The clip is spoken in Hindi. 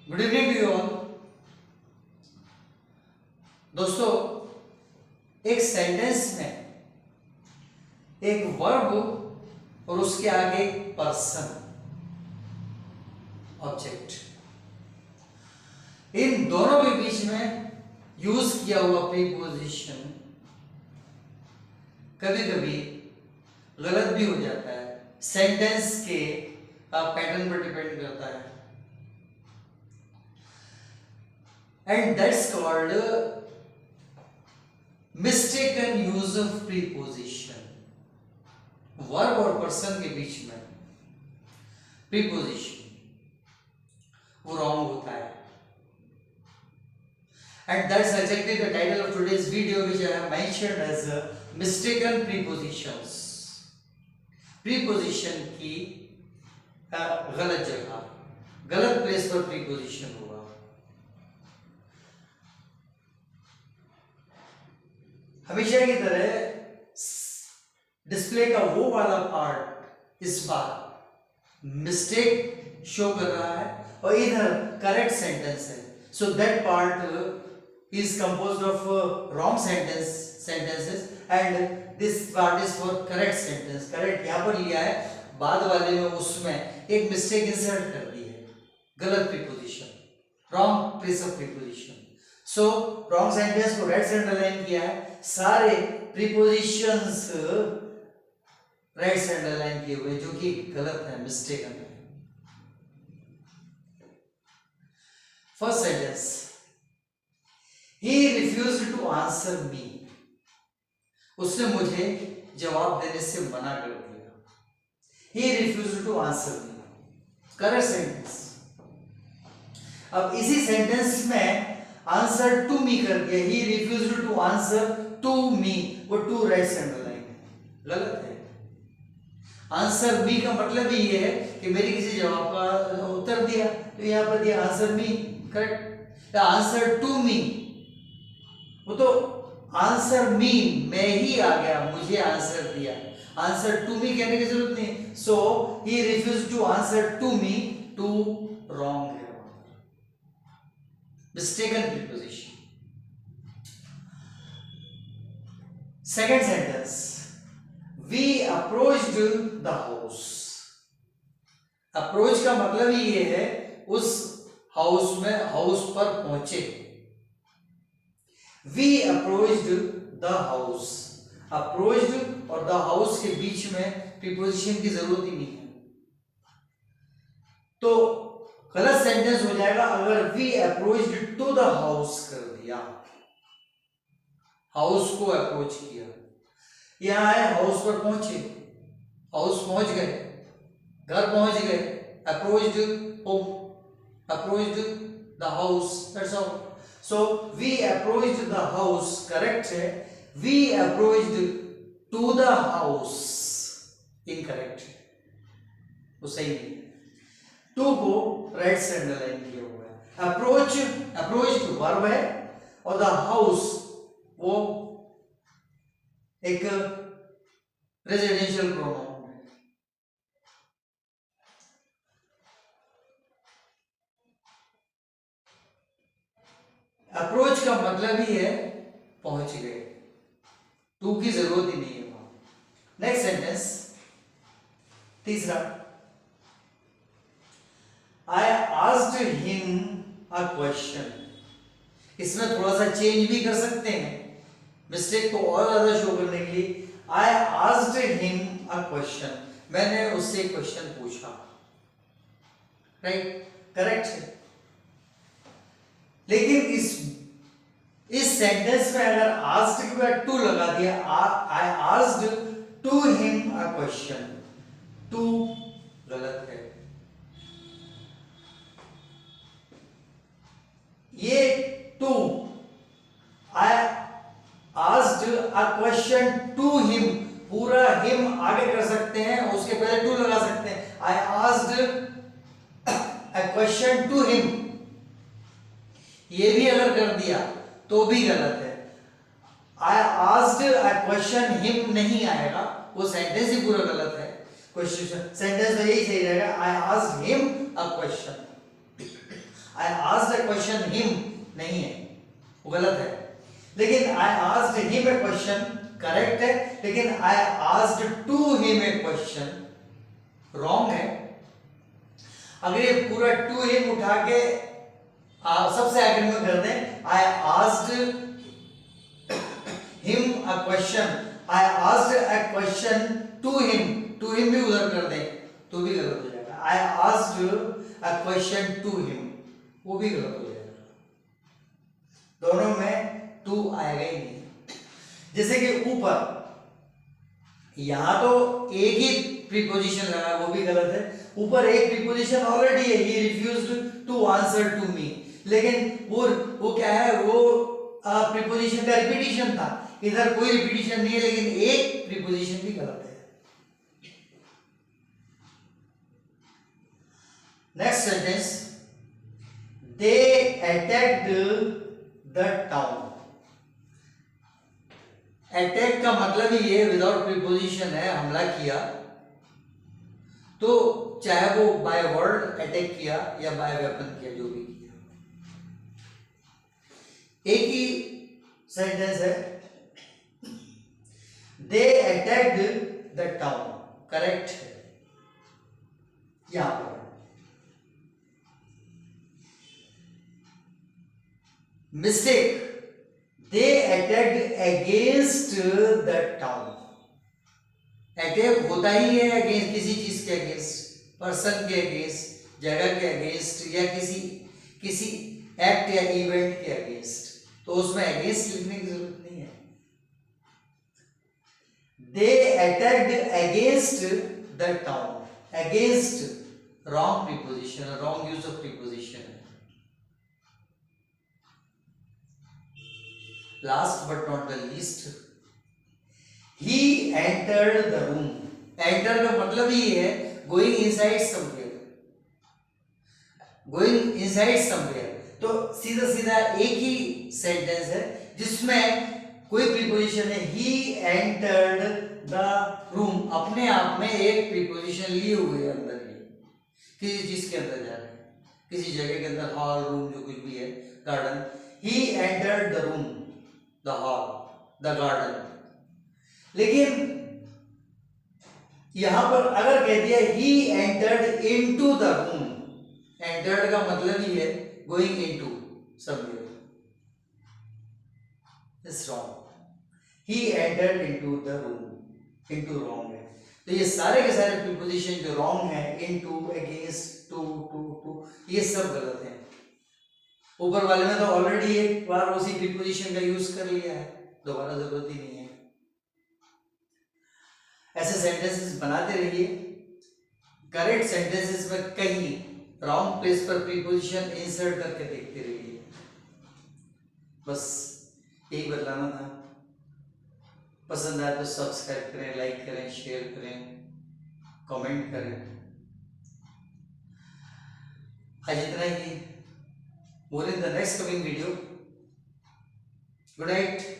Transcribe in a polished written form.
Good evening to you all. दोस्तों, एक सेंटेंस में एक वर्ब और उसके आगे एक पर्सन, ऑब्जेक्ट, इन दोनों के बीच में यूज किया हुआ प्रीपोजिशन कभी कभी गलत भी हो जाता है। सेंटेंस के पैटर्न पर डिपेंड करता है, and that's called mistaken use of preposition. Verb और पर्सन के बीच में प्रीपोजिशन वो रॉन्ग होता है, and that's exactly the title of today's video, which I have mentioned as mistaken prepositions. Preposition की गलत जगह, गलत प्लेस पर प्रीपोजिशन होगा। हमेशा की तरह डिस्प्ले का वो वाला पार्ट इस बार मिस्टेक शो कर रहा है और इधर करेक्ट सेंटेंस है। So that part is composed of wrong sentences and this part is for correct sentence. Correct यहाँ पर लिया है, बाद वाले में उसमें एक मिस्टेक इंसर्ट कर दी है, गलत preposition, wrong place of preposition. So wrong sentence को राइट से अंडरलाइन किया है, सारे प्रीपोजिशंस राइट से अंडरलाइन किए हुए, जो कि गलत है, मिस्टेक है। First sentence, he refused to answer me. उसने मुझे जवाब देने से मना कर दिया। He refused to answer me. Correct sentence. अब इसी सेंटेंस में आंसर टू मी कर दिया। He refused to answer to me. वो टू राइट से अंडरलाइन है, गलत है। आंसर मी का मतलब ही ये है कि मेरे किसी जवाब का उत्तर दिया, तो यहाँ पर दिया answer me, correct. Answer to me, वो तो आंसर मी में ही आ गया, मुझे आंसर दिया। आंसर टू मी कहने की जरूरत नहीं। So he refuse to answer to me, to wrong है, mistaken preposition. Second sentence, we approached the house. Approach का मतलब ही ये है उस हाउस में, हाउस पर पहुंचे। We approached the house. Approached और द हाउस के बीच में प्रीपोजिशन की जरूरत ही नहीं है, तो गलत सेंटेंस हो जाएगा अगर we approached to the house कर दिया, हाउस को अप्रोच किया। यहां है हाउस पर पहुंचे, हाउस पहुंच गए, घर पहुंच गए, approached home, approached the house, that's all. So we approached the house, correct है। we approached to the house, incorrect है, वो सही नहीं है। टू को राइट से अंडरलाइन किया हुआ है। अप्रोच, अप्रोच्ड वर्ब है और द हाउस वो एक रेजिडेंशियल प्रोनाउन। अप्रोच का मतलब ही है पहुंच गए, टू की जरूरत ही नहीं है वहां। नेक्स्ट सेंटेंस, तीसरा, आई आस्क्ड हिम अ क्वेश्चन। इसमें थोड़ा सा चेंज भी कर सकते हैं मिस्टेक को और ज्यादा शो करने के लिए। आई आस्क्ड हिम अ क्वेश्चन, मैंने उससे क्वेश्चन पूछा, राइट, करेक्ट है। लेकिन इस सेंटेंस में अगर आस्क्ड के बाद टू लगा दिया, I asked to him a question, to गलत है। ये to, I asked a question to him, पूरा हिम आगे कर सकते हैं, उसके पहले टू लगा सकते हैं। I asked a question to him, ये भी अगर कर दिया तो भी गलत है। I asked a question him नहीं आएगा, वो सेंटेंस ही पूरा गलत है। क्वेश्चन सेंटेंस तो यही सही रहेगा, I asked him a question. I asked a question him नहीं है, वो गलत है। लेकिन I asked him a question correct है, लेकिन I asked to him a question wrong है। अगर ये पूरा टू हिम उठा के सबसे आखिर में कर दें, I asked him a question, I asked a question to him भी उधर कर दें तो भी गलत हो जाएगा। I asked a question to him, वो भी गलत हो जाएगा। दोनों में टू आएगा ही नहीं। जैसे कि ऊपर, यहां तो एक ही प्रीपोजिशन लगा, वो भी गलत है। ऊपर एक प्रीपोजिशन ऑलरेडी है, he refused to answer to me, लेकिन वो क्या है, वो प्रीपोजिशन का रिपीटिशन था। इधर कोई रिपीटिशन नहीं है, लेकिन एक प्रीपोजिशन भी गलत है। Next sentence, they attacked the town. Attack का मतलब ही ये विदाउट प्रीपोजिशन है, हमला किया। तो चाहे वो बाय वर्ड अटैक किया या बाय वेपन किया, जो भी किया, एक ही सेंटेंस है। They attacked the town, correct है यहां पर। Mistake, they attacked against the town. Attack होता ही है अगेंस्ट, किसी चीज के अगेंस्ट, पर्सन के अगेंस्ट, जगह के अगेंस्ट, या किसी एक्ट या इवेंट के अगेंस्ट। तो उसमें अगेंस्ट लिखने की जरूरत नहीं है। They attacked against the town, against wrong preposition, wrong use of preposition है। Last but not the least, he entered the room। enter का मतलब ही है going inside somewhere, going inside somewhere। तो सीधा सीधा एक ही सेंटेंस है जिसमें कोई प्रीपोजिशन है। he entered the room, अपने आप में एक प्रीपोजिशन लिए हुए अंदर, ही किसी चीज के अंदर जा रहे हैं, किसी जगह के अंदर, हॉल, रूम, जो कुछ भी है, garden. he entered the room, the hall, the garden। लेकिन यहां पर अगर कह दिया he entered into the room, entered का मतलब ही है going into somewhere, it's wrong। he entered into the room, into wrong है। तो ये सारे के सारे प्रीपोजिशन जो wrong है, into, against, to, ये सब गलत हैं। ऊपर वाले में तो ऑलरेडी एक बार उसी प्रीपोजिशन का यूज कर लिया है, दोबारा जरूरत ही नहीं है। ऐसे सेंटेंसेस बनाते रहिए। करेक्ट सेंटेंसेस में कहीं रॉन्ग प्लेस पर प्रीपोजिशन इंसर्ट करके देखते रहिए। बस यही बतलाना था। पसंद आए तो सब्सक्राइब करें, लाइक करें, शेयर करें, कमेंट करें। आज इतना ही। More in the next coming video. Good night.